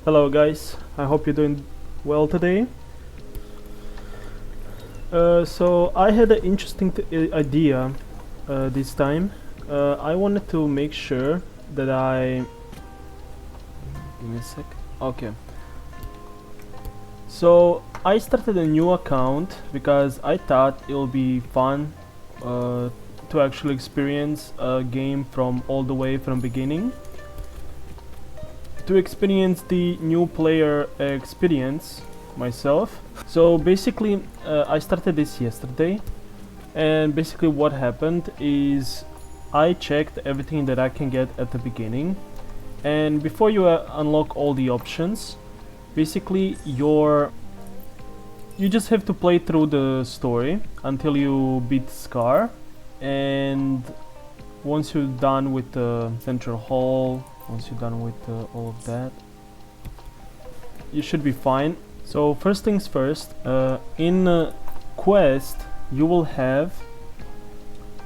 Hello guys, I hope you're doing well today. So I had an interesting idea this time. I wanted to make sure that Give me a sec. Okay. So I started a new account because I thought it'll be fun to actually experience a game from all the way from beginning. To experience the new player experience myself. So basically I started this yesterday, and basically what happened is I checked everything that I can get at the beginning, and before you unlock all the options, basically you just have to play through the story until you beat Scar, and once you're done with the central hall, once you're done with all of that, you should be fine. So first things first, in quest you will have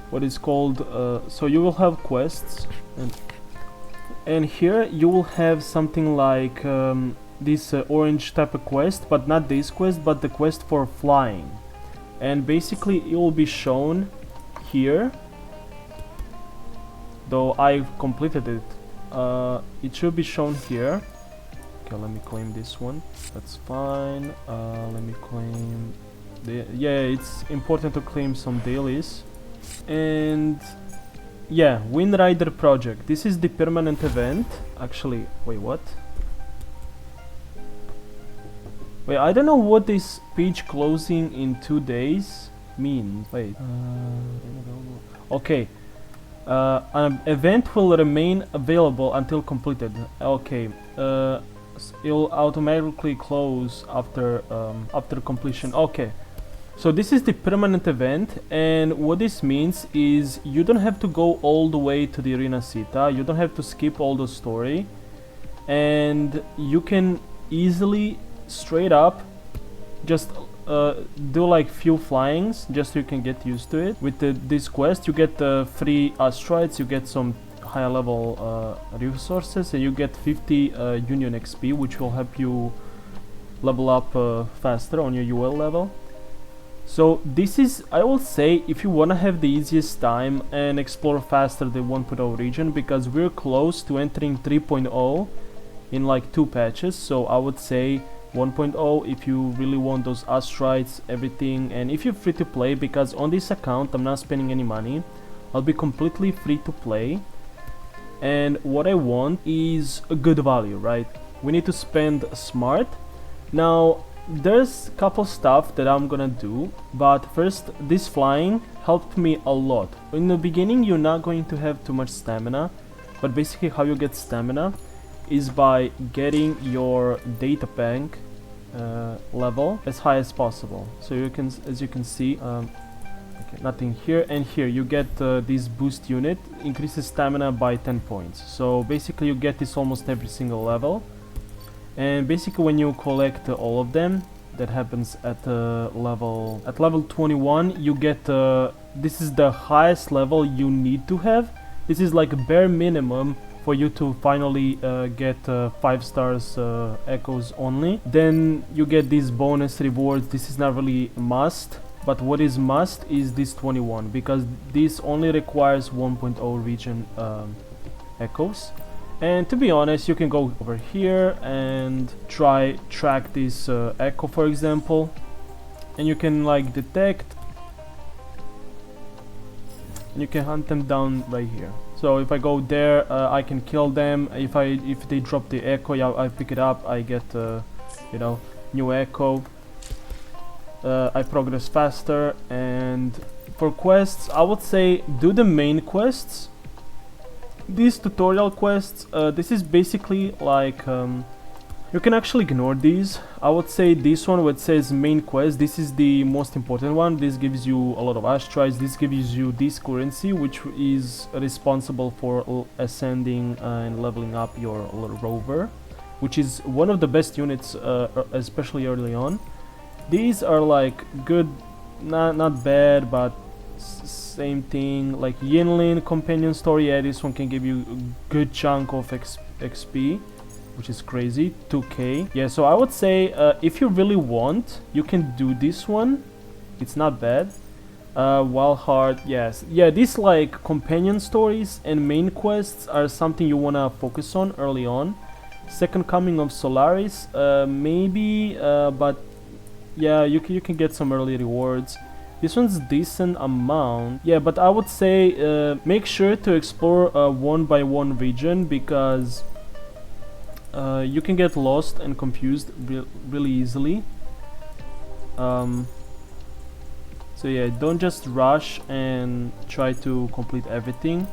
what is called so you will have quests, and here you will have something like this orange type of quest, but not this quest, but the quest for flying, and basically it will be shown here, though I completed it. It should be shown here. Okay, let me claim this one. That's fine. Let me claim yeah, it's important to claim some dailies. And yeah, Wind Rider project. This is the permanent event. Actually, wait, what? Wait, I don't know what this page closing in 2 days means. Wait. Okay. An event will remain available until completed. Okay. It'll automatically close after completion. Okay. So this is the permanent event, and what this means is you don't have to go all the way to the Arena Sita. You don't have to skip all the story, and you can easily straight up just do like few flyings just so you can get used to it. With this quest you get free asteroids, you get some higher level resources, and you get 50 Union XP, which will help you level up faster on your UL level. So this is, I will say, if you wanna have the easiest time and explore faster the 1.0 region, because we're close to entering 3.0 in like 2 patches, so I would say 1.0 if you really want those asteroids, everything, and if you're free to play, because on this account I'm not spending any money. I'll be completely free to play, and what I want is a good value, right? We need to spend smart. Now there's a couple stuff that I'm gonna do, but first, this flying helped me a lot. In the beginning you're not going to have too much stamina, but basically how you get stamina is by getting your data bank level as high as possible. So you can, as you can see, okay, nothing here, and here you get this boost unit, increases stamina by 10 points. So basically you get this almost every single level, and basically when you collect all of them, that happens at level 21, you get this is the highest level you need to have. This is like a bare minimum for you to finally get 5 stars echoes only. Then you get these bonus rewards. This is not really a must, but what is must is this 21, because this only requires 1.0 region echoes. And to be honest, you can go over here and track this echo, for example, and you can like detect, and you can hunt them down right here. So if I go there, I can kill them. If they drop the echo, yeah, I pick it up, I get you know, new echo. I progress faster. And for quests, I would say do the main quests. These tutorial quests, this is basically like you can actually ignore these. I would say this one where it says main quest, this is the most important one. This gives you a lot of asteroids. This gives you this currency, which is responsible for ascending and leveling up your rover, which is one of the best units, especially early on. These are like good, not bad, but same thing. Like Yinlin companion story, yeah, this one can give you a good chunk of XP. which is crazy. 2k. Yeah, so I would say if you really want, you can do this one. It's not bad. Wild Heart, yes. Yeah, these like companion stories and main quests are something you wanna focus on early on. Second Coming of Solaris, maybe, but yeah, you can get some early rewards. This one's decent amount. Yeah, but I would say make sure to explore one by one region, because you can get lost and confused really easily. So yeah, don't just rush and try to complete everything.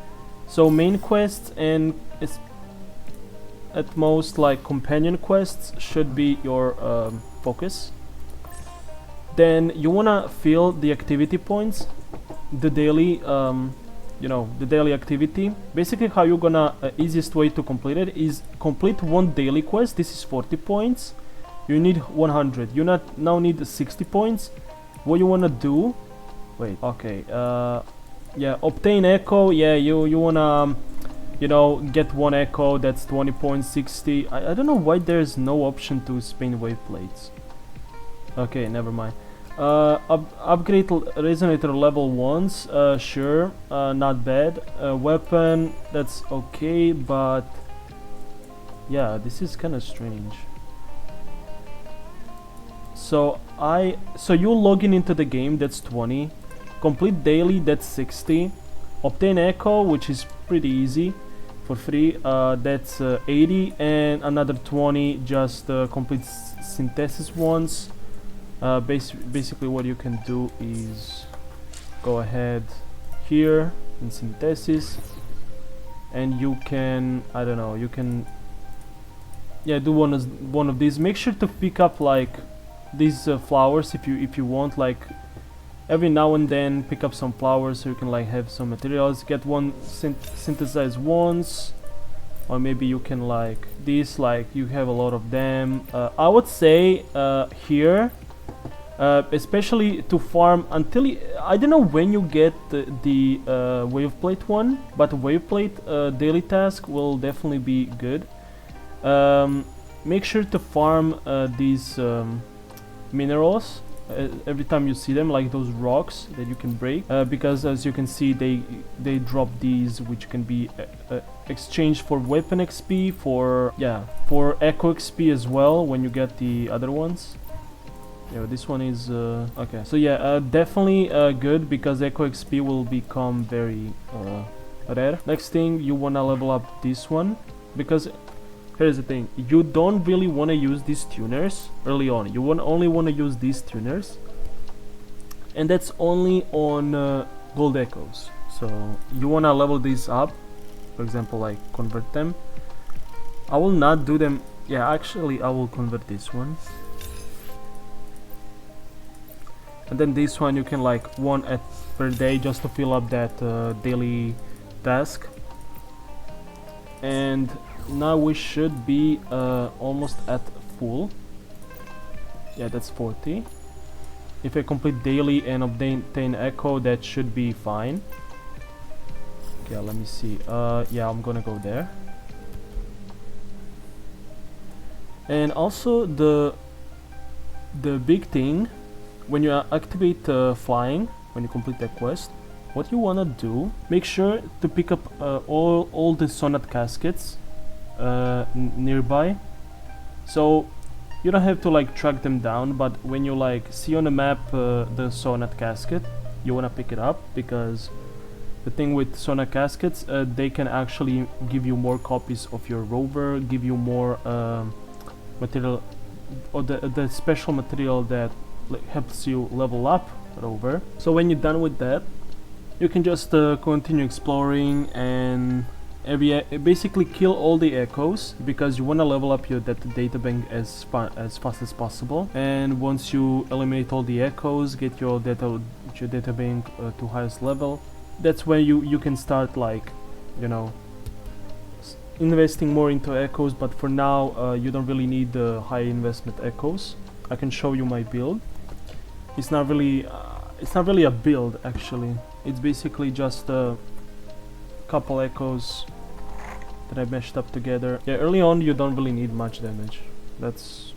So main quests and at most like companion quests should be your focus. Then you wanna fill the activity points, the daily, the daily activity. Basically, how you're gonna easiest way to complete it is complete one daily quest. This is 40 points. You need 100. You now need 60 points. What you wanna do? Wait. Okay. Yeah. Obtain echo. Yeah. You wanna, get one echo. That's 20 points. 60. I don't know why there's no option to spin wave plates. Okay. Never mind. Upgrade resonator level 1s. Sure. Not bad. Weapon. That's okay. But yeah, this is kind of strange. So you log into the game, that's 20. Complete daily, that's 60. Obtain echo, which is pretty easy for free, that's 80, and another 20 just complete synthesis ones. Basically what you can do is go ahead here in synthesis, and you can, I don't know, you can, yeah, do one of these. Make sure to pick up like these flowers if you want, like every now and then pick up some flowers so you can like have some materials. Get one synthesize once, or maybe you can like this, like you have a lot of them. I would say here, especially to farm until I don't know when you get the wave plate one, but wave plate daily task will definitely be good. Make sure to farm these minerals every time you see them, like those rocks that you can break, because as you can see they drop these, which can be exchanged for weapon XP, for echo XP as well when you get the other ones. Yeah, this one is okay. So yeah, definitely good, because echo XP will become very rare. Next thing, you wanna level up this one, because here's the thing, you don't really want to use these tuners early on. You only want to use these tuners, and that's only on gold echoes. So you want to level these up, for example, like convert them. I will not do them. Yeah, actually I will convert this one, and then this one you can like one per day, just to fill up that daily task. And now we should be almost at full. Yeah, that's 40. If I complete daily and obtain echo, that should be fine. Okay, let me see. Yeah, I'm gonna go there. And also the big thing, when you activate flying, when you complete that quest, what you wanna do, make sure to pick up all the sonnet caskets nearby. So you don't have to like track them down, but when you like see on the map the sonnet casket, you wanna pick it up, because the thing with sonnet caskets, they can actually give you more copies of your rover, give you more material, or the special material that helps you level up rover. So when you're done with that, you can just continue exploring and basically kill all the echoes, because you want to level up your data bank as fast as possible. And once you eliminate all the echoes, get your data bank to highest level, that's where you can start like, investing more into echoes. But for now, you don't really need the high investment echoes. I can show you my build. It's not really a build actually. It's basically just a couple echoes that I meshed up together. Yeah, early on you don't really need much damage. That's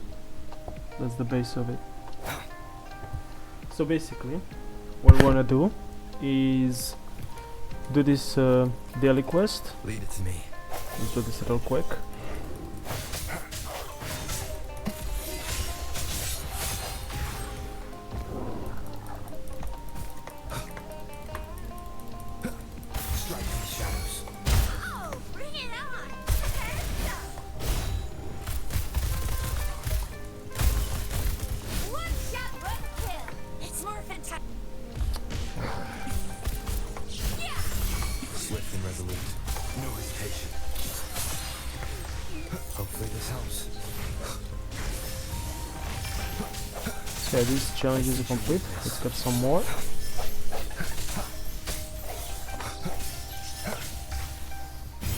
the base of it. So basically, what we wanna do is do this daily quest. Lead it to me. Let's do this real quick. Strike these shadows. Oh, bring it on! Hands up! One shot, one kill. It's more fantastic. Yeah! Swift and resolute. No hesitation. Hopefully this helps. So yeah, these challenges are complete. Let's get some more.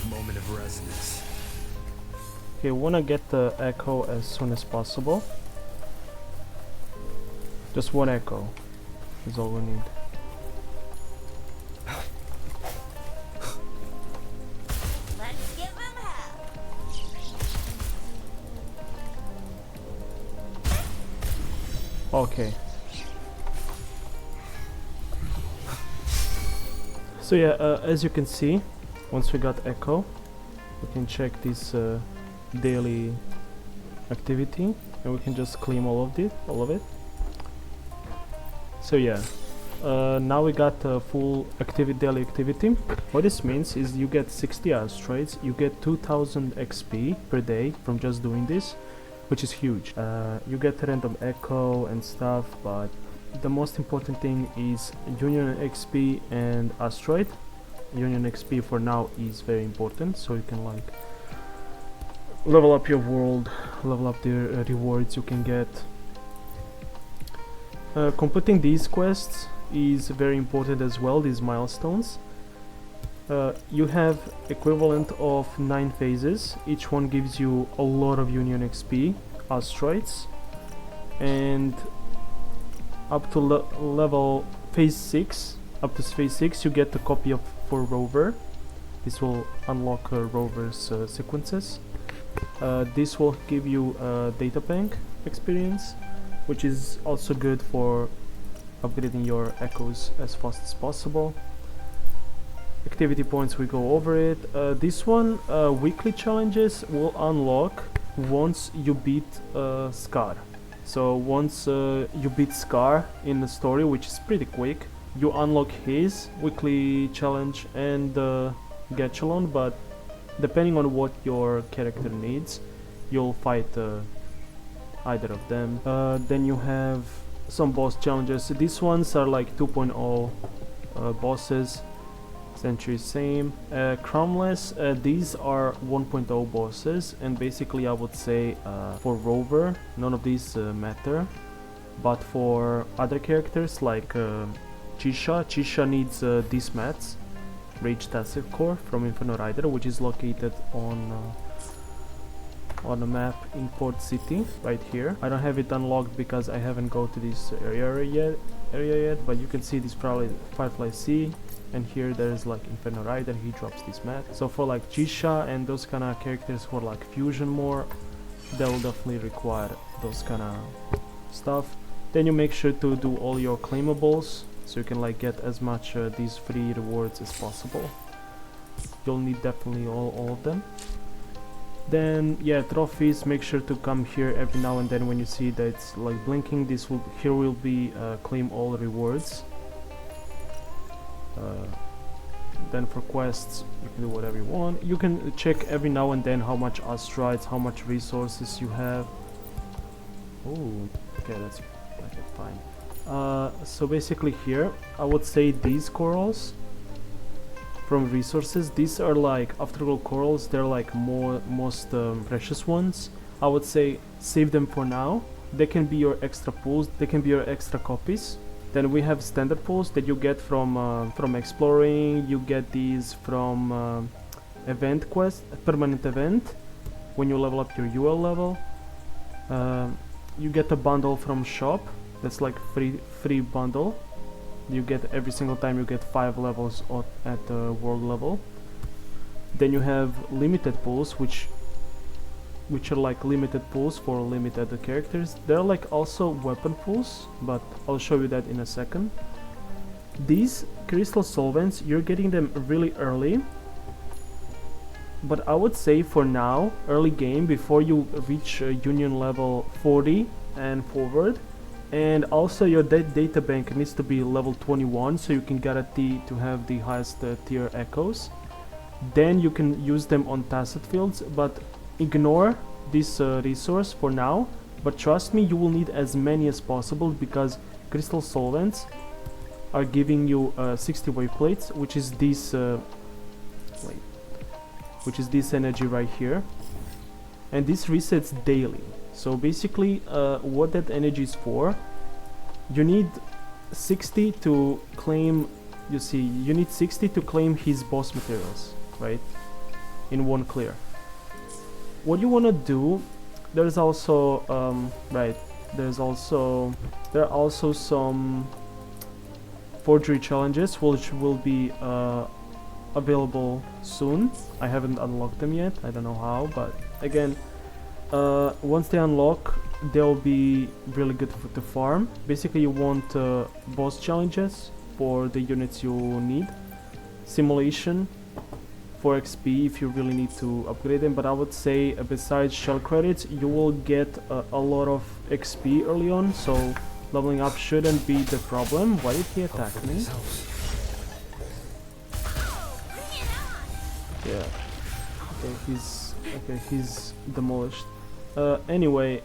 Moment of resonance. Okay, wanna get the echo as soon as possible. Just one echo is all we need. Let's give him hell. Okay. So yeah, as you can see, once we got echo, we can check this daily activity, and we can just claim all of it. So yeah, now we got full daily activity. What this means is you get 60 asteroids, you get 2000 XP per day from just doing this, which is huge. You get random echo and stuff, but the most important thing is Union XP and asteroid. Union XP for now is very important, so you can like level up your world, level up the rewards you can get. Completing these quests is very important as well, these milestones. You have equivalent of 9 phases. Each one gives you a lot of Union XP, asteroids, and up to level phase 6. Up to phase 6 you get a copy of for rover. This will unlock rover's sequences. This will give you data bank experience, which is also good for upgrading your echoes as fast as possible. Activity points, we go over it. This one, weekly challenges will unlock once you beat Scar. So once you beat Scar in the story, which is pretty quick, you unlock his weekly challenge and Gatchelon, but depending on what your character needs, you'll fight either of them. Then you have some boss challenges. These ones are like 2.0 bosses. Century same. Cromless, these are 1.0 bosses, and basically I would say for Rover none of these matter, but for other characters like Chisha needs these mats, Rage Tacit Core from Inferno Rider, which is located on a map in Port City right here. I don't have it unlocked because I haven't go to this area yet, but you can see this probably Firefly Sea, and here there's like Inferno Rider, he drops this mat. So for like Chisha and those kind of characters who are like fusion more, they'll definitely require those kind of stuff. Then you make sure to do all your claimables, so you can like get as much these free rewards as possible. You'll need definitely all of them. Then yeah, trophies, make sure to come here every now and then when you see that it's like blinking. Here will be claim all rewards. Then for quests you can do whatever you want. You can check every now and then how much asteroids, how much resources you have. Oh, okay, that's fine. So basically here I would say these corals from resources, these are like after all corals, they're like most precious ones. I would say save them for now. They can be your extra pools, they can be your extra copies. Then we have standard pools that you get from exploring. You get these from event quest, permanent event, when you level up your UL level. You get a bundle from shop, that's like free bundle. You get every single time you get 5 levels at the world level. Then you have limited pools, which are like limited pools for limited characters. They're like also weapon pools, but I'll show you that in a second. These crystal solvents, you're getting them really early, but I would say for now, early game, before you reach union level 40 and forward, and also your data bank needs to be level 21 so you can guarantee to have the highest tier echoes. Then you can use them on tacit fields, but ignore this resource for now. But trust me, you will need as many as possible, because crystal solvents are giving you 60 wave plates, which is this this energy right here, and this resets daily. So basically what that energy is for, you need 60 to claim, you see, you need 60 to claim his boss materials, right, in one clear. What you want to do, there's also there are also some forgery challenges which will be available soon. I haven't unlocked them yet, I don't know how, but again, once they unlock, they'll be really good to farm. Basically you want boss challenges for the units you need, simulation for XP if you really need to upgrade them, but I would say besides shell credits, you will get a lot of XP early on, so leveling up shouldn't be the problem. Why did he attack me? Yeah. Okay, he's demolished. Anyway,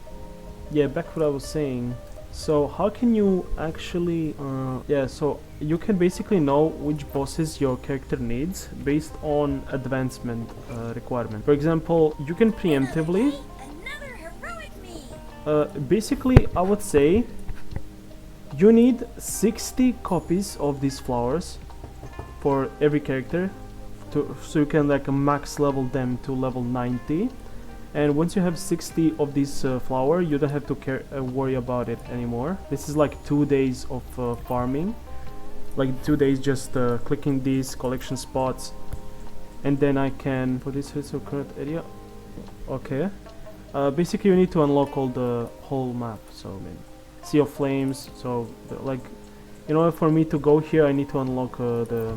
yeah, back what I was saying. So how can you actually yeah, so you can basically know which bosses your character needs based on advancement requirement. For example, you can preemptively basically I would say you need 60 copies of these flowers for every character, so you can like max level them to level 90. And once you have 60 of this flower, you don't have to worry about it anymore. This is like 2 days of farming, like 2 days just clicking these collection spots, and then I can for this is current area. Okay, basically you need to unlock all the whole map. So I mean, Sea of Flames. So like in order for me to go here, I need to unlock the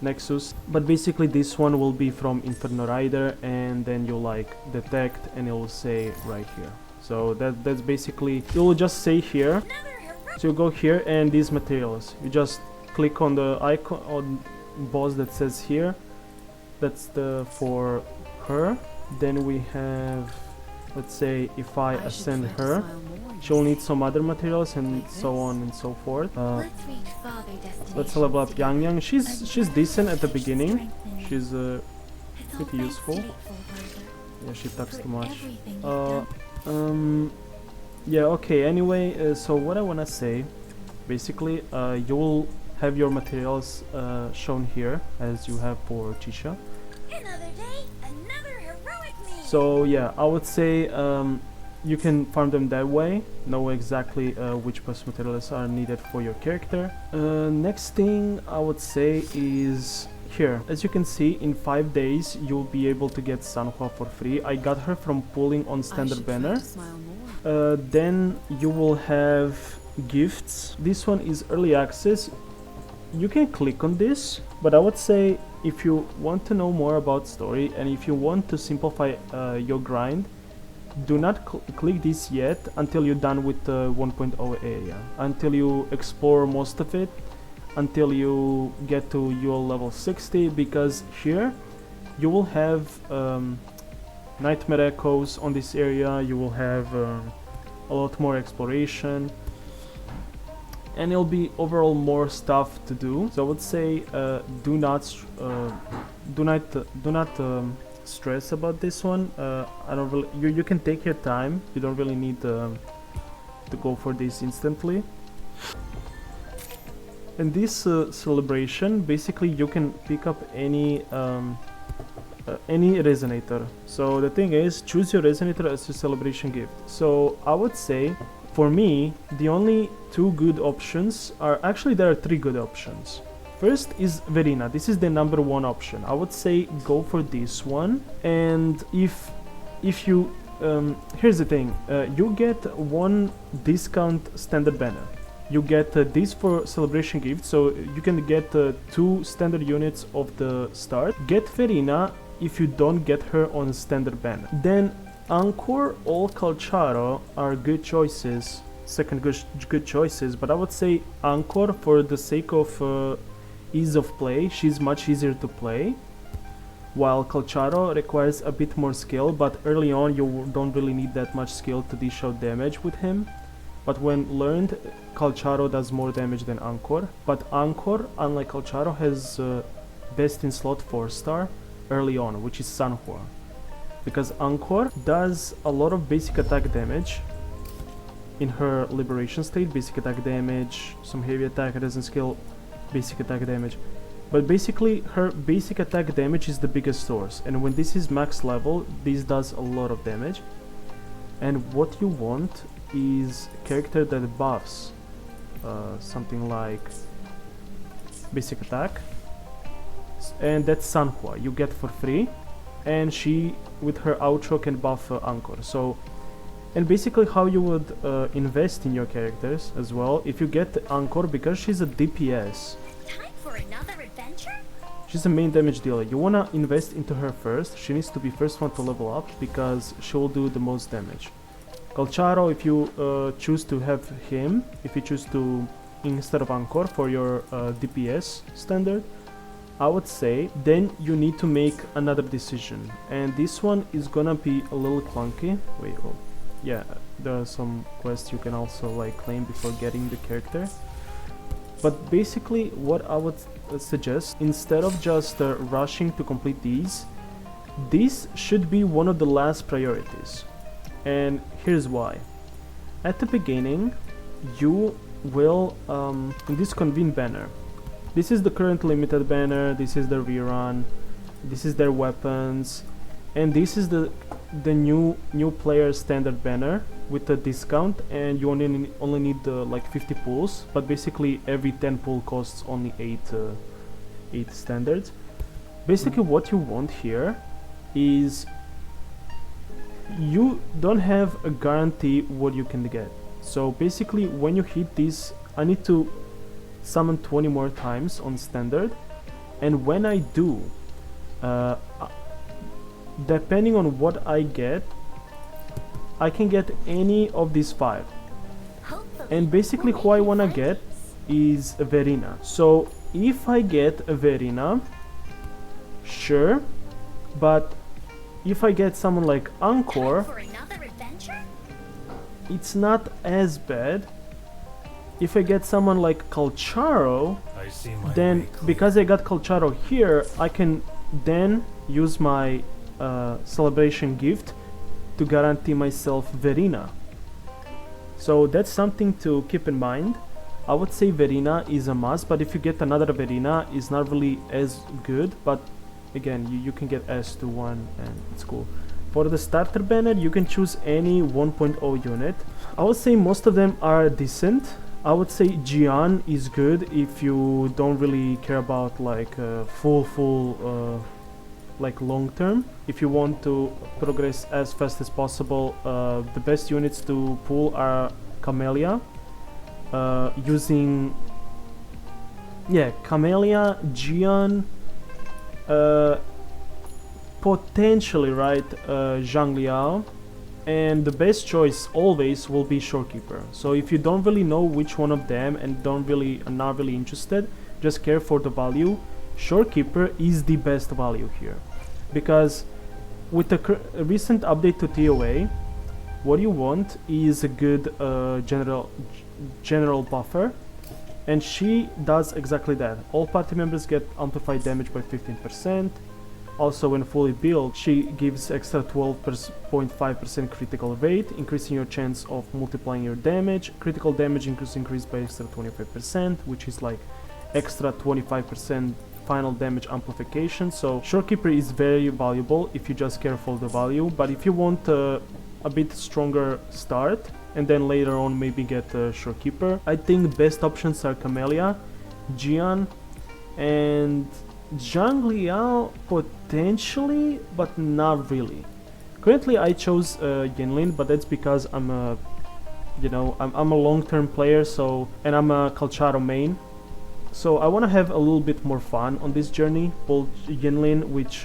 Nexus, but basically this one will be from Inferno Rider, and then you like detect and it will say right here. So that's basically, it will just say here. So you go here and these materials, you just click on the icon on boss that says here, that's the for her. Then we have, let's say if I ascend her, she'll need some other materials and so on and so forth. Let's level up Yang Yang. She's decent at the beginning. She's pretty useful. Yeah, she talks too much. Yeah, okay, anyway, so what I wanna say, basically, you will have your materials shown here, as you have for Chisha. So yeah, I would say you can farm them that way, know exactly which boss materials are needed for your character. Next thing I would say is here. As you can see, in 5 days you'll be able to get Sanhua for free. I got her from pulling on standard banner. Then you will have gifts. This one is early access. You can click on this, but I would say if you want to know more about story and if you want to simplify your grind, do not click this yet until you're done with the 1.0 area, until you explore most of it, until you get to your level 60, because here you will have nightmare echoes on this area, you will have a lot more exploration, and it'll be overall more stuff to do. So I would say do not stress about this one. I don't really, you can take your time, you don't really need to go for this instantly. In this celebration, basically you can pick up any resonator. So the thing is, choose your resonator as your celebration gift. So I would say for me the only 2 good options are, actually there are 3 good options. first is Verina. This is the number one option. I would say go for this one. And if you here's the thing, you get one discount standard banner. You get this for celebration gift, so you can get 2 standard units of the start. Get Verina if you don't get her on standard banner. Then Anchor or Calcharo are good choices, second good choices, but I would say Anchor for the sake of ease of play. She's much easier to play, while Calcharo requires a bit more skill, but early on you don't really need that much skill to dish out damage with him. But when learned, Calcharo does more damage than Anchor. But Anchor, unlike Calcharo, has best in slot 4-star early on, which is Sanhua. Because Anchor does a lot of basic attack damage in her liberation state. Basic attack damage, some heavy attack, doesn't skill basic attack damage. But basically her basic attack damage is the biggest source, and when this is max level, this does a lot of damage. And what you want is a character that buffs something like basic attack, and that's Sanhua. You get for free, and she with her outro can buff Anchor. So, and basically how you would invest in your characters as well, if you get Anchor, because she's a DPS, Time for another adventure? she's a main damage dealer, you wanna invest into her first. She needs to be first one to level up because she will do the most damage. Calcharo, if you choose to have him, if you choose to instead of Anchor for your DPS standard, I would say then you need to make another decision, and this one is gonna be a little clunky. Wait, oh yeah, there are some quests you can also like claim before getting the character. But basically what I would suggest, instead of just rushing to complete these, this should be one of the last priorities. And here's why. At the beginning, you will, in this convene banner, this is the current limited banner, this is the rerun, this is their weapons, and this is the new player standard banner with a discount, and you only need like 50 pulls, but basically every 10 pull costs only 8 standards. Basically what you want here is you don't have a guarantee what you can get. So basically when you hit this, I need to summon 20 more times on standard, and when I do, depending on what I get, I can get any of these 5. Hopefully And basically we'll who I make wanna friends. get is a Verina. So if I get a Verina, sure, but if I get someone like Anchor, Time for another adventure? it's not as bad. If I get someone like Calcharo, I see my then way clear. because I got Calcharo here, I can then use my celebration gift to guarantee myself Verina. So that's something to keep in mind. I would say Verina is a must, but if you get another Verina, it's not really as good, but again, you can get S21 and it's cool. For the starter banner, you can choose any 1.0 unit. I would say most of them are decent. I would say Jian is good if you don't really care about like full like long term. If you want to progress as fast as possible, the best units to pull are Camellia, using Camellia, Jian, potentially Zhang Liao, and the best choice always will be Shorekeeper. So if you don't really know which one of them and are not really interested, just care for the value, Shorekeeper is the best value here, because with the recent update to TOA, what you want is a good general buffer, and she does exactly that. All party members get amplified damage by 15%. Also, when fully built, she gives extra 12.5% critical rate, increasing your chance of multiplying your damage. Critical damage increased by extra 25%, which is like extra 25% final damage amplification. So Shorekeeper is very valuable if you just care for the value, but if you want a bit stronger start and then later on maybe get Shorekeeper, I think best options are Camellia, Jian, and Zhang Liao potentially, but not really. Currently I chose Yinlin, but that's because I'm a I'm a long-term player, so, and I'm a Calcharo main, so I want to have a little bit more fun on this journey. Pull Yinlin, which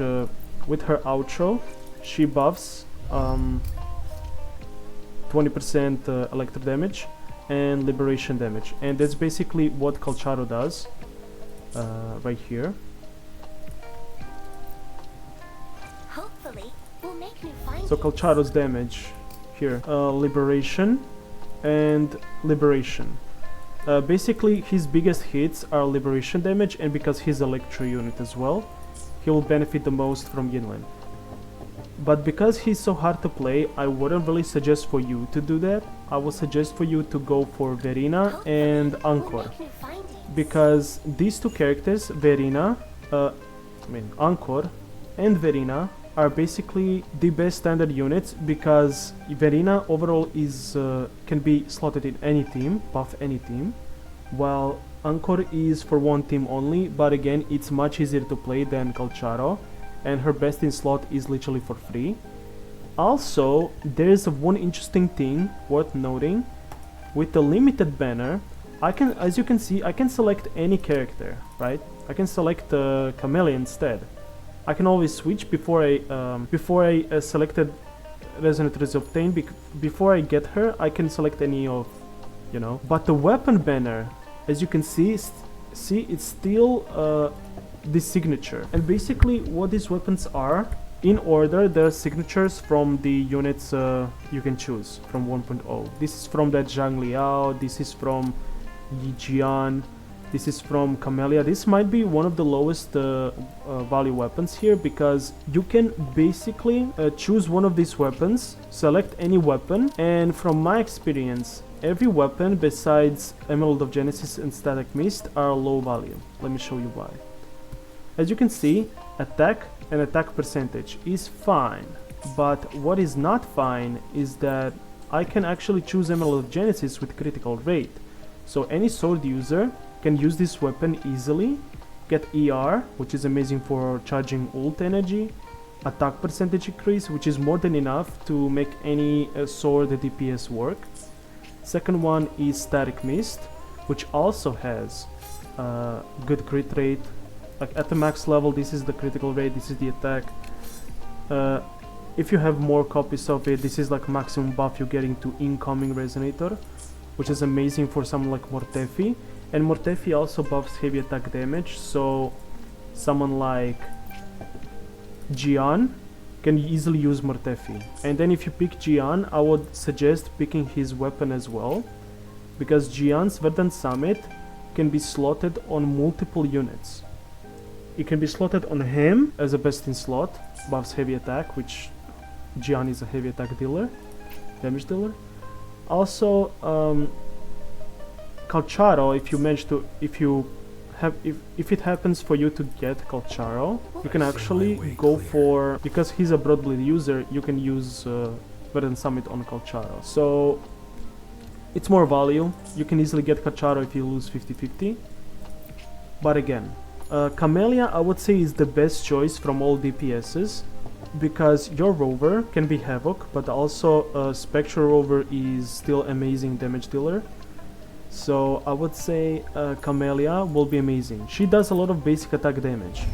with her outro she buffs 20% electro damage and liberation damage, and that's basically what Calcharo does right here. Hopefully, we'll make new findings. So Calcharo's damage here, liberation and liberation. Basically his biggest hits are liberation damage, and because he's electro unit as well, he will benefit the most from Yinlin. But because he's so hard to play, I wouldn't really suggest for you to do that. I would suggest for you to go for Verina and Anchor, because these two characters, Anchor and Verina, are basically the best standard units, because Verina overall is can be slotted in any team, buff any team, while Anchor is for one team only, but again it's much easier to play than Calcharo, and her best in slot is literally for free. Also, there's one interesting thing worth noting. With the limited banner, I can, as you can see, I can select any character, right? I can select Camellia instead. I can always switch before I selected Resonant is obtained. Before I get her, I can select any of, But the weapon banner, as you can see, it's still this signature. And basically what these weapons are, in order, they're signatures from the units you can choose from 1.0. This is from that Zhang Liao, this is from Yi Jian, this is from Camellia. This might be one of the lowest value weapons here, because you can basically choose one of these weapons, select any weapon, and from my experience, every weapon besides Emerald of Genesis and Static Mist are low value. Let me show you why. As you can see, attack and attack percentage is fine, but what is not fine is that I can actually choose Emerald of Genesis with critical rate. So any sword user can use this weapon easily, get ER, which is amazing for charging ult energy, attack percentage increase, which is more than enough to make any sword DPS work. Second one is Static Mist, which also has good crit rate. Like at the max level, this is the critical rate, this is the attack. If you have more copies of it, this is like maximum buff you're getting to incoming Resonator, which is amazing for someone like Mortefi. And Mortefi also buffs heavy attack damage, so someone like Jian can easily use Mortefi. And then if you pick Jian, I would suggest picking his weapon as well, because Jian's Verdant Summit can be slotted on multiple units. It can be slotted on him as a best in slot, buffs heavy attack, which Jian is a heavy attack dealer, damage dealer. Also, Calcharo, if it happens for you to get Calcharo, you can actually go for, because he's a Broadblade user, you can use Verdant Summit on Calcharo. So it's more value. You can easily get Calcharo if you lose 50-50. But again, Camellia I would say is the best choice from all DPSs, because your Rover can be Havoc, but also Spectral Rover is still amazing damage dealer. So I would say Camellia will be amazing. She does a lot of basic attack damage.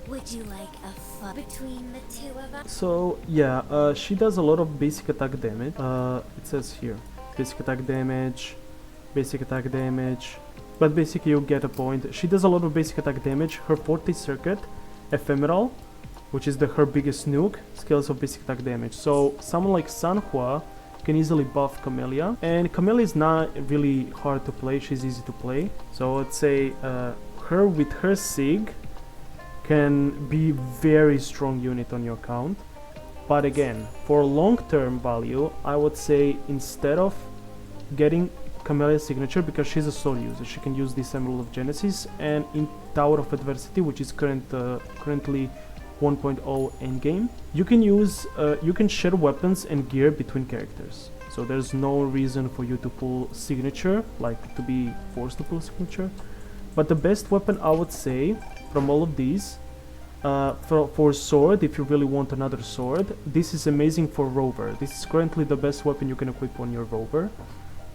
Would you like a fight between the two of us? So yeah, she does a lot of basic attack damage. It says here, basic attack damage, basic attack damage. But basically you get a point. She does a lot of basic attack damage. Her forte circuit, Ephemeral, which is her biggest nuke, scales of basic attack damage. So someone like Sanhua can easily buff Camellia, and Camellia is not really hard to play, she's easy to play. So let's say her with her Sig can be very strong unit on your account. But again, for long-term value, I would say instead of getting Camellia's signature, because she's a soul user, she can use this Emerald of Genesis, and in Tower of Adversity, which is currently 1.0 endgame, you can use you can share weapons and gear between characters. So there's no reason for you to pull signature, like to be forced to pull signature. But the best weapon I would say from all of these, for sword, if you really want another sword, this is amazing for rover. This is currently the best weapon you can equip on your rover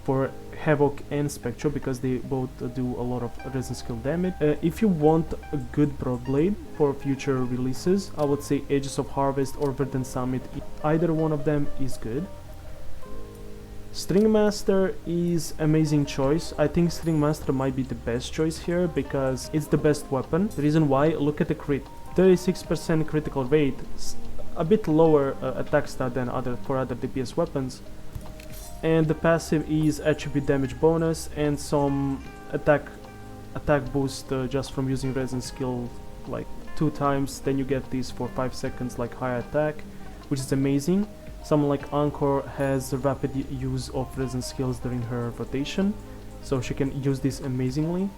for Havoc and Spectral, because they both do a lot of resin skill damage. If you want a good Broadblade for future releases, I would say Ages of Harvest or Verdant Summit. Either one of them is good. String Master is amazing choice. I think String Master might be the best choice here because it's the best weapon. The reason why, look at the crit. 36% critical rate, a bit lower attack stat than other DPS weapons. And the passive is attribute damage bonus and some attack boost just from using resin skill like 2 times. Then you get this for 5 seconds like high attack, which is amazing. Someone like Anchor has a rapid use of resin skills during her rotation, so she can use this amazingly.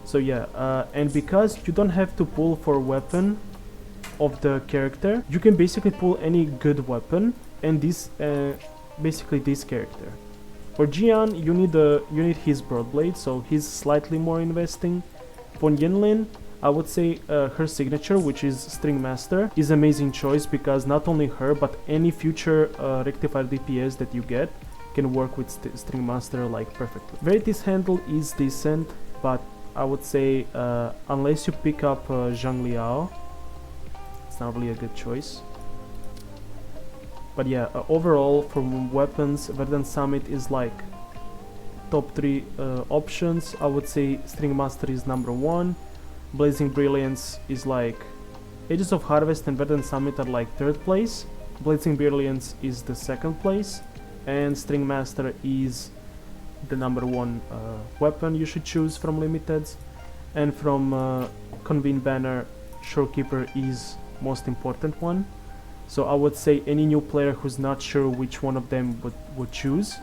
So yeah, and because you don't have to pull for weapon of the character, you can basically pull any good weapon, and this basically this character. For Jian, you need his Broadblade, so he's slightly more investing. For Yinlin, I would say her signature, which is String Master, is amazing choice because not only her but any future rectified DPS that you get can work with String Master like perfectly. Verity's handle is decent, but I would say unless you pick up Zhang Liao, it's not really a good choice. But yeah, overall for weapons, Verdant Summit is like top 3 options. I would say String Master is number 1. Blazing Brilliance is like Ages of Harvest and Verdant Summit are like 3rd place. Blazing Brilliance is the 2nd place, and String Master is the number 1 weapon you should choose from limiteds. And from Convene Banner, Shorekeeper is most important one. So I would say any new player who's not sure which one of them would choose,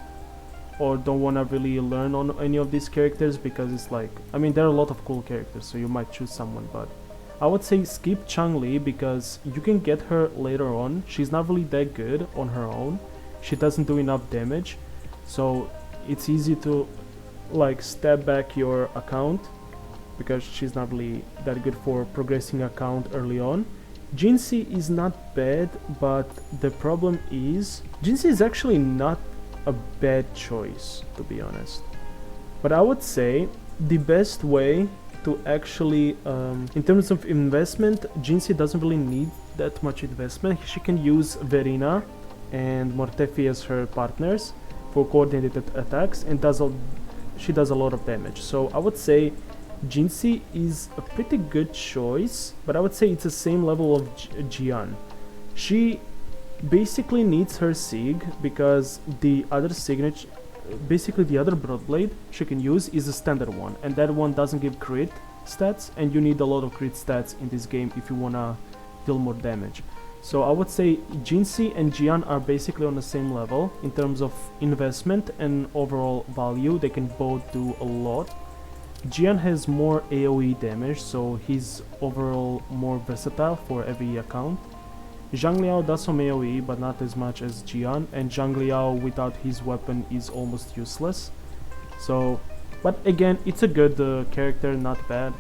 or don't want to really learn on any of these characters, because it's like, I mean, there are a lot of cool characters, so you might choose someone, but I would say skip Chang-Li because you can get her later on. She's not really that good on her own. She doesn't do enough damage, so it's easy to like step back your account because she's not really that good for progressing account early on. Jinxie is not bad, but the problem is Jinxie is actually not a bad choice, to be honest. But I would say the best way to actually in terms of investment, Jinxie doesn't really need that much investment. She can use Verina and Mortefi as her partners for coordinated attacks, and she does a lot of damage. So I would say Jinxie is a pretty good choice, but I would say it's the same level of Jian. She basically needs her Sig because the other signature, basically the other Broadblade she can use is a standard one, and that one doesn't give crit stats, and you need a lot of crit stats in this game if you wanna deal more damage. So I would say Jinxie and Jian are basically on the same level in terms of investment and overall value. They can both do a lot. Jian has more AoE damage, so he's overall more versatile for every account. Zhang Liao does some AoE, but not as much as Jian, and Zhang Liao without his weapon is almost useless. So, but again, it's a good character, not bad.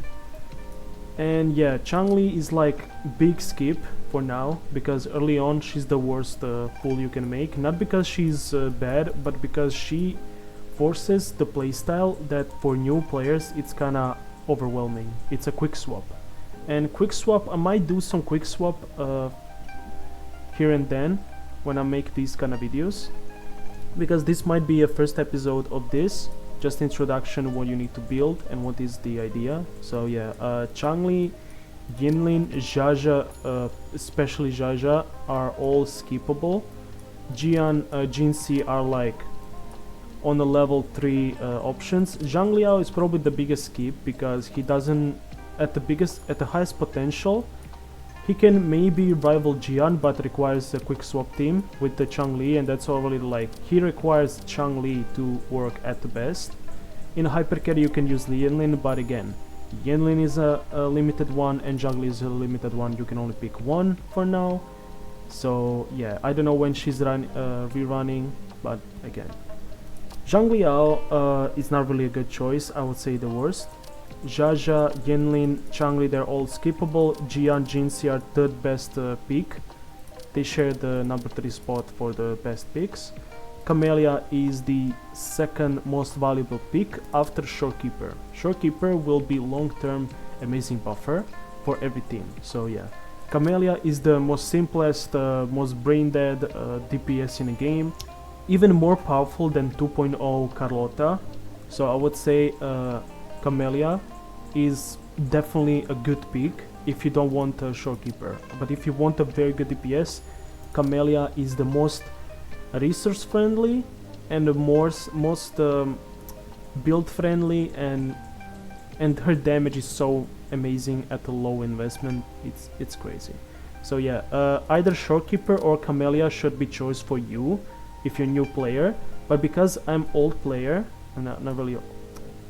And yeah, Chang-Li is like big skip for now, because early on she's the worst pull you can make. Not because she's bad, but because she forces the playstyle that for new players it's kinda overwhelming. It's a quick swap. And quick swap, I might do some quick swap here and then when I make these kind of videos, because this might be a first episode of this, just introduction what you need to build and what is the idea. So yeah, Chang-Li, Yinlin, Jaja, especially Jaja, are all skippable. Jian, Jinxie are like on the level 3 options. Zhang Liao is probably the biggest skip because he doesn't, at the highest potential, he can maybe rival Jian, but requires a quick swap team with the Chang-Li, and that's already like, he requires Chang-Li to work at the best. In hypercarry you can use Yinlin, but again, Yinlin is a limited one and Zhang Li is a limited one. You can only pick one for now. So yeah, I don't know when she's rerunning, but again, Zhang Liao is not really a good choice. I would say the worst. Jaja, Yinlin, Changli, they're all skippable. Jian, Jinxie are third best pick. They share the number 3 spot for the best picks. Camellia is the second most valuable pick after Shorekeeper. Shorekeeper will be long-term amazing buffer for every team. So yeah, Camellia is the most simplest, most brain-dead DPS in the game. Even more powerful than 2.0 Carlotta. So I would say Camellia is definitely a good pick if you don't want a Shorekeeper. But if you want a very good DPS, Camellia is the most resource friendly and the most build friendly, and her damage is so amazing at a low investment. It's crazy. So yeah, either Shorekeeper or Camellia should be choice for you if you're a new player. But because I'm old player, not really.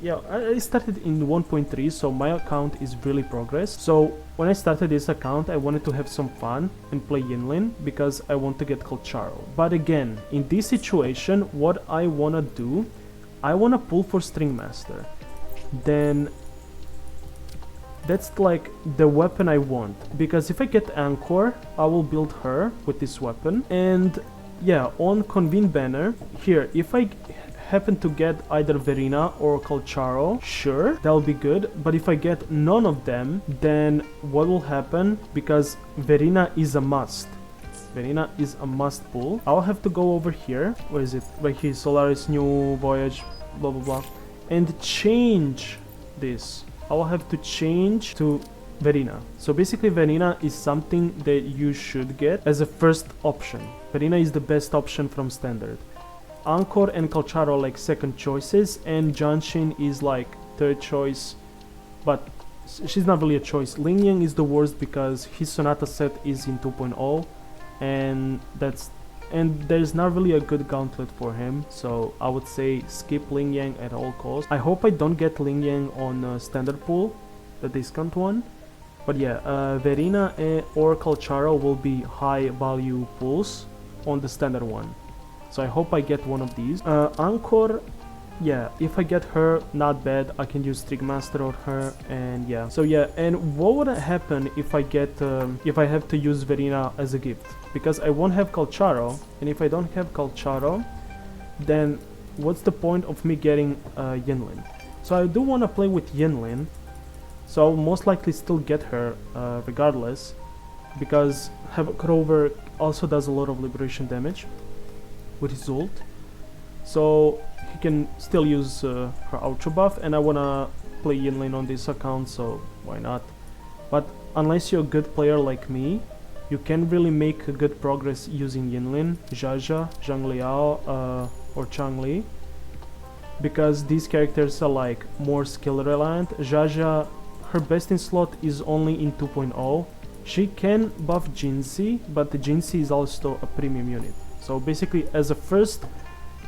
Yeah, I started in 1.3, so my account is really progressed. So when I started this account, I wanted to have some fun and play Yinlin because I want to get Colcharo. But again, in this situation, what I wanna do, I wanna pull for String Master. Then that's like the weapon I want, because if I get Anchor, I will build her with this weapon. And yeah, on Convene banner here, if I happen to get either Verina or Colcharo, sure, that'll be good. But if I get none of them, then what will happen? Because Verina is a must. Verina is a must pull. I'll have to go over here. Where is it? Right here, Solaris, New Voyage, blah blah blah, and change this. I'll have to change to Verina. So basically Verina is something that you should get as a first option. Verina is the best option from standard. Anchor and Colcharo are like second choices, and Janshin is like third choice, but she's not really a choice. Ling Yang is the worst because his Sonata set is in 2.0, and there's not really a good gauntlet for him, so I would say skip Ling Yang at all costs. I hope I don't get Ling Yang on standard pool, the discount one. But yeah, Verina or Colcharo will be high value pulls on the standard one. So I hope I get one of these. Anchor, yeah, if I get her, not bad. I can use String Master on her, and yeah. So yeah, and what would happen if I get, if I have to use Verina as a gift? Because I won't have Colcharo, and if I don't have Colcharo, then what's the point of me getting Yinlin? So I do want to play with Yinlin, so I'll most likely still get her regardless, because Havoc Rover also does a lot of liberation damage with his ult, so he can still use her outro buff, and I wanna play Yinlin on this account, so why not? But unless you're a good player like me, you can really make a good progress using Yinlin, Jaja, Zhang Liao, or Changli, because these characters are like more skill reliant. Jaja, her best in slot is only in 2.0. She can buff Jinxie, but the Jinxie is also a premium unit. So basically, as a first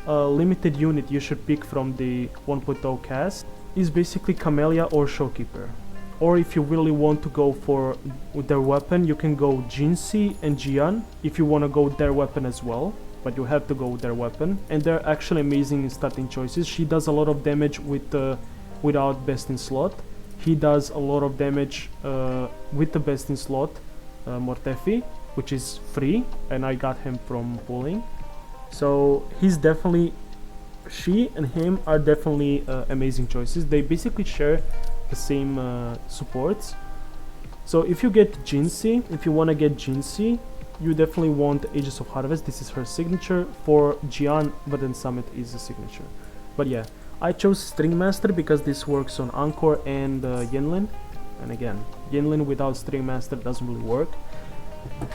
limited unit you should pick from the 1.0 cast is basically Camellia or Shorekeeper. Or if you really want to go for their weapon, you can go Jinxie and Jian if you want to go their weapon as well. But you have to go with their weapon, and they're actually amazing starting choices. She does a lot of damage with without best in slot. He does a lot of damage with the best in slot, Mortefi, which is free, and I got him from pulling. So he's definitely, she and him are definitely amazing choices. They basically share the same supports. So if you get Jinxie, if you want to get Jinxie, you definitely want Aegis of Harvest. This is her signature. For Jian, Verdant Summit is a signature. But yeah, I chose String Master because this works on Anchor and Yinlin. And again, Yinlin without String Master doesn't really work.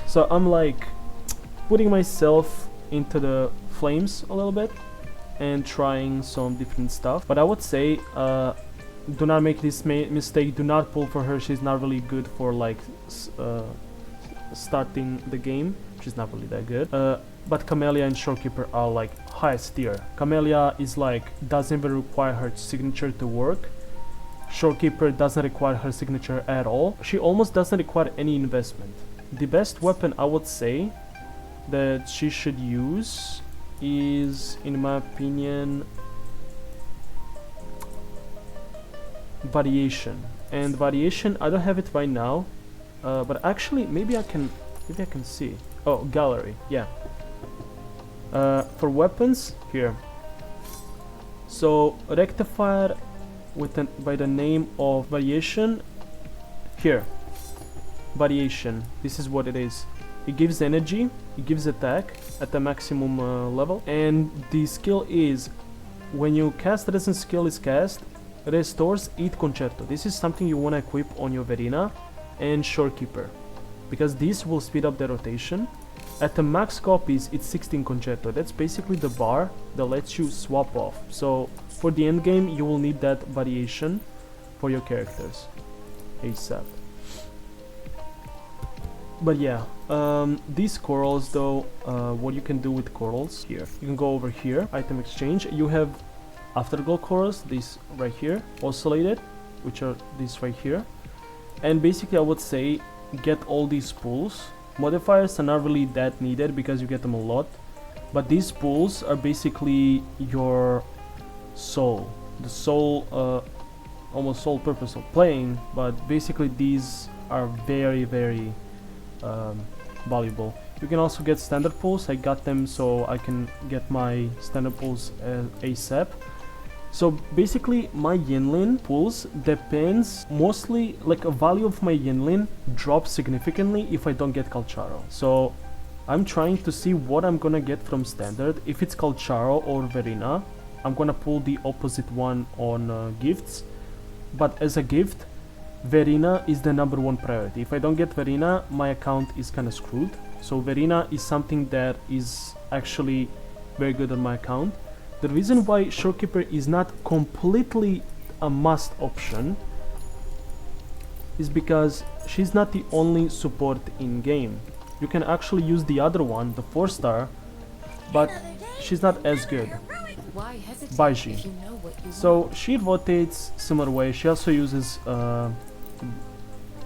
So I'm like putting myself into the flames a little bit and trying some different stuff. But I would say do not make this mistake. Do not pull for her. She's not really good for like starting the game. She's not really that good. But Camellia and Shorekeeper are like highest tier. Camellia is like doesn't even require her signature to work. Shorekeeper doesn't require her signature at all. She almost doesn't require any investment. The best weapon I would say that she should use is, in my opinion, variation, and variation I don't have it right now, but actually maybe I can see. Oh, gallery, yeah. For weapons here. So rectifier with by the name of variation here. Variation. This is what it is. It gives energy. It gives attack at the maximum level, and the skill is when you cast resistance skill is cast, restores 8 concerto. This is something you want to equip on your Verina and Shorekeeper, because this will speed up the rotation. At the max copies, it's 16 concerto. That's basically the bar that lets you swap off. So for the end game, you will need that variation for your characters ASAP. But yeah, these corals though, what you can do with corals here, you can go over here, item exchange. You have afterglow corals, these right here, oscillated, which are these right here. And basically I would say get all these pools. Modifiers are not really that needed because you get them a lot, but these pools are basically your soul, the sole, almost sole purpose of playing, but basically these are very valuable. You can also get standard pools. I got them so I can get my standard pools ASAP. So basically my Yinlin pools depends mostly, like a value of my Yinlin drops significantly if I don't get Calcharo. So I'm trying to see what I'm gonna get from standard. If it's Calcharo or Verina, I'm gonna pull the opposite one on gifts. But as a gift, Verina is the #1 priority. If I don't get Verina, my account is kinda screwed. So Verina is something that is actually very good on my account. The reason why Shorekeeper is not completely a must option is because she's not the only support in game. You can actually use the other one, the 4-star, but she's not as good. Baiji. So she rotates similar way. She also uses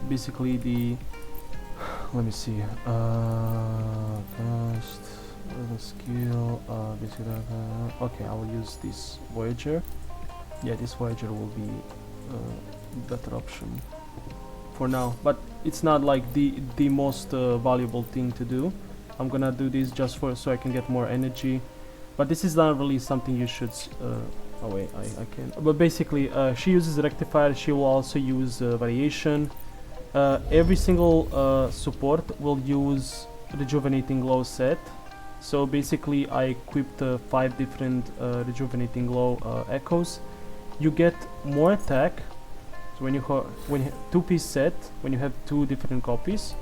basically the, let me see, cast skill, basically, okay, I will use this Voyager. Yeah, this Voyager will be better option for now, but it's not like the most valuable thing to do. I'm gonna do this just for so I can get more energy, but this is not really something you should oh wait, I can, but basically she uses rectifier. She will also use variation. Every single support will use rejuvenating glow set. So basically I equipped 5 different rejuvenating glow echoes. You get more attack. So when you 2-piece set, when you have 2 different copies,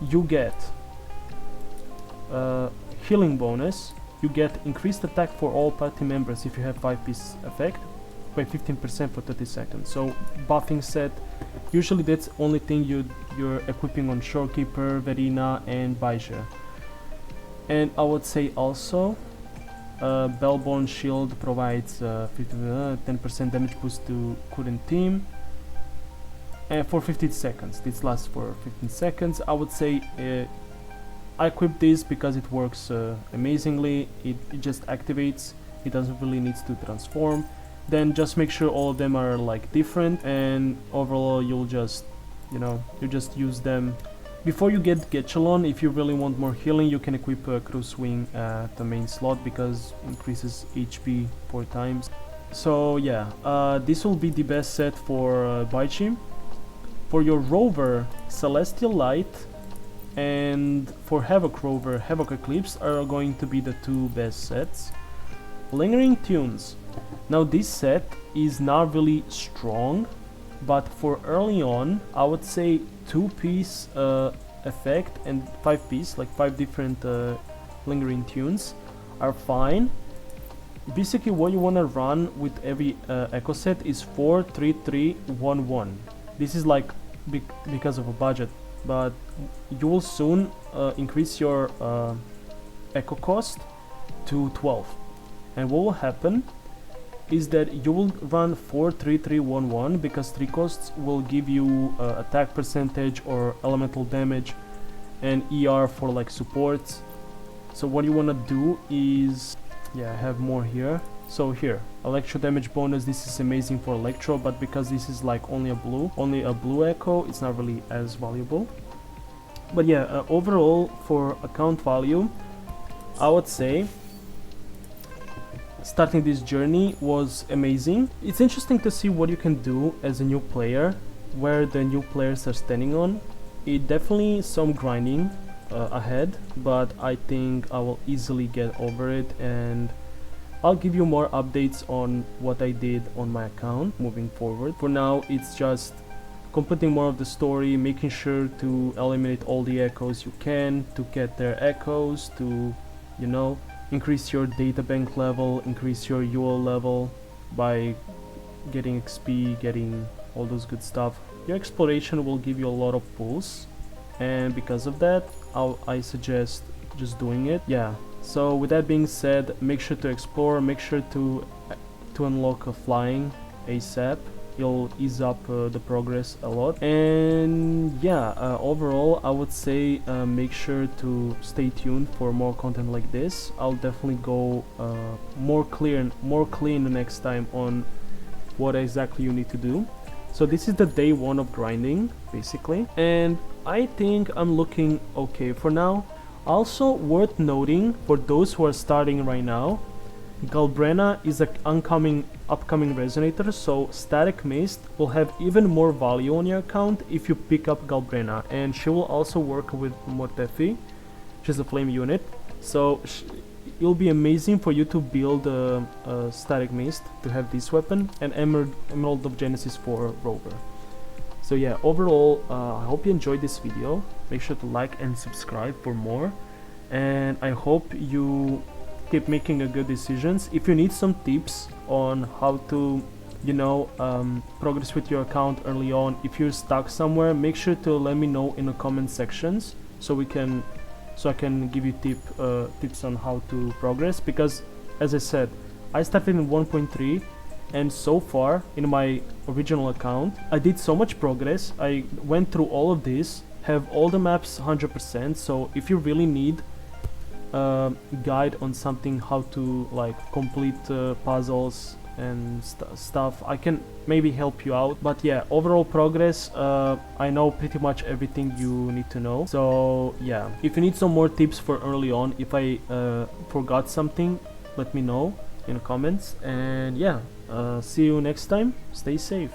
you get healing bonus. You get increased attack for all party members if you have 5-piece effect by 15% for 30 seconds. So buffing set, usually that's only thing you're equipping on Shorekeeper, Verina and Baija. And I would say also Bellborn Shield provides 10% damage boost to current team for 15 seconds. This lasts for 15 seconds. I would say I equipped this because it works amazingly. It just activates. It doesn't really need to transform. Then just make sure all of them are like different, and overall you'll just, you know, you just use them. Before you get Getchalon, if you really want more healing, you can equip Cruise Wing at the main slot because increases HP 4 times. So yeah, this will be the best set for Baiji. For your Rover, Celestial Light, and for Havoc Rover, Havoc Eclipse are going to be the 2 best sets. Lingering Tunes. Now this set is not really strong, but for early on, I would say 2-piece effect and 5-piece, like 5 different lingering tunes are fine. Basically what you want to run with every echo set is 4-3-3-1-1. This is like because of a budget, but you will soon increase your echo cost to 12. And what will happen is that you will run 4-3-3-1-1 because 3 costs will give you attack percentage or elemental damage and ER for like supports. So what you want to do is, yeah, I have more here. So here, electro damage bonus, this is amazing for electro, but because this is like only a blue echo, it's not really as valuable. But yeah, overall for account value, I would say starting this journey was amazing. It's interesting to see what you can do as a new player, where the new players are standing on. It definitely some grinding ahead, but I think I will easily get over it, and I'll give you more updates on what I did on my account moving forward. For now, it's just completing more of the story, making sure to eliminate all the echoes you can, to get their echoes, to, you know, increase your data bank level, increase your UL level by getting XP, getting all those good stuff. Your exploration will give you a lot of pulls, and because of that, I suggest just doing it. Yeah. So with that being said, make sure to explore, make sure to unlock flying ASAP. It'll ease up the progress a lot. And yeah, overall I would say make sure to stay tuned for more content like this. I'll definitely go more clean the next time on what exactly you need to do. So this is the day 1 of grinding basically, and I think I'm looking okay for now. Also worth noting for those who are starting right now, Galbrena is an upcoming resonator, so Static Mist will have even more value on your account if you pick up Galbrena, and she will also work with Mortefi, which is a flame unit, so it'll be amazing for you to build a Static Mist to have this weapon, and Emerald of Genesis for Rover. So yeah, overall, I hope you enjoyed this video. Make sure to like and subscribe for more, and I hope you keep making good decisions. If you need some tips on how to, you know, progress with your account early on, if you're stuck somewhere, make sure to let me know in the comment sections so I can give you tips on how to progress, because as I said, I started in 1.3, and so far in my original account I did so much progress. I went through all of this, have all the maps 100%, so if you really need a guide on something, how to like complete puzzles and stuff, I can maybe help you out. But yeah, overall progress, I know pretty much everything you need to know. So yeah, if you need some more tips for early on, if I forgot something, let me know in the comments. And yeah, see you next time. Stay safe.